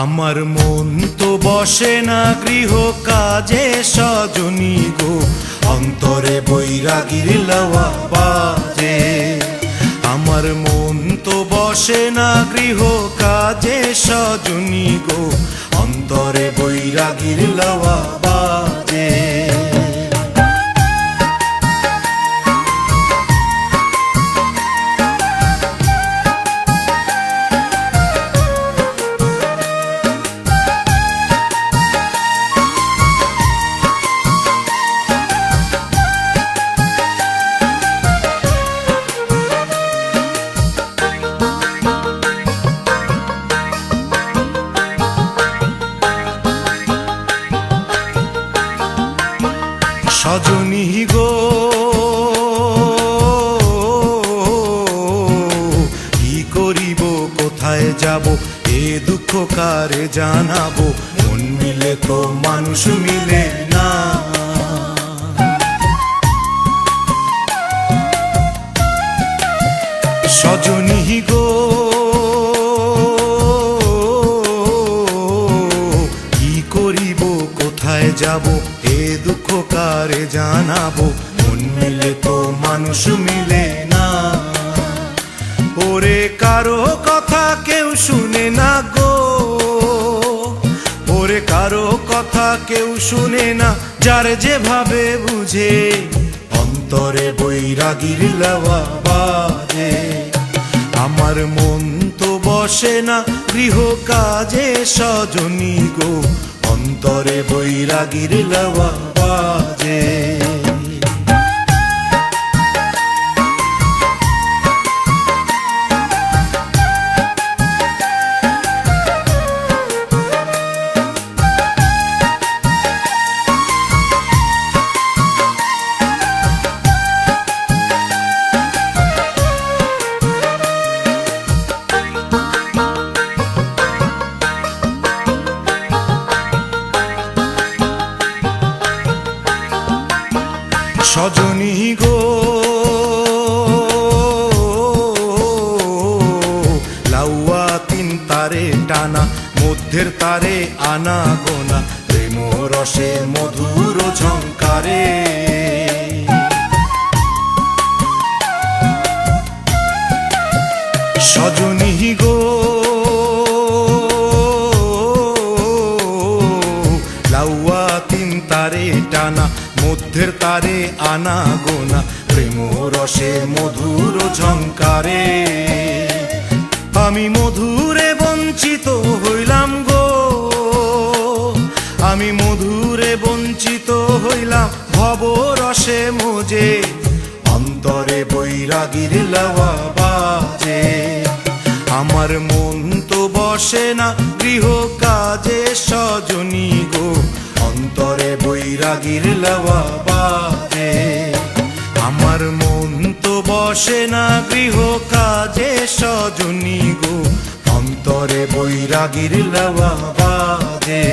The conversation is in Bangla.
আমার মন তো বসে না গৃহ কাজে সজনী গো, অন্তরে বৈরাগীর লাওয়া বাজে। আমার মন তো বসে না গৃহ কাজে সজনী গো, অন্তরে বৈরাগীর লাওয়া বাজে। সজনী গো কি করিব কোথায় যাব, এ দুঃখ কারে জানাবো, মন মিলে তো মানুষ মিলে না। সজনী গো কি করিব কোথায় যাব, এ দুঃখ কারে জানাবো, মন মিলে তো মানুষ মিলে না। ওরে কারো কথা কেউ শুনে না গো, ওরে কারো কথা কেউ শুনে না, যার যেভাবে বুঝে অন্তরে বৈরাগীর লাওয়া বাজে। আমার মন তো বসে না গৃহ কাজে সজনী গো, অন্তরে বৈরাগীর লাওয়া বাজে। সজনী গো লাউয়া তিন তারে টানা, মধ্যের তারে আনা গোনা, প্রেম রসে মধুর ঝংকারে। সজনী গো লাউয়া তিন তারে টানা, মধ্যের তারে আনা গোনা, প্রেম রসে মধুর ঝংকারে। আমি মধুরে বঞ্চিত হইলাম গো, আমি মধুরে বঞ্চিত হইলাম, ভব রসে মোজে অন্তরে বৈরাগীর লাওয়া বাজে। আমার মন তো বসে না গৃহ কাজে সজনী গো, অন্তরে বৈরাগীর লাওয়া বাজে। আমার মন তো বসে না গৃহ কাজে সজনী গো, অন্তরে বৈরাগীর লাওয়া বাজে।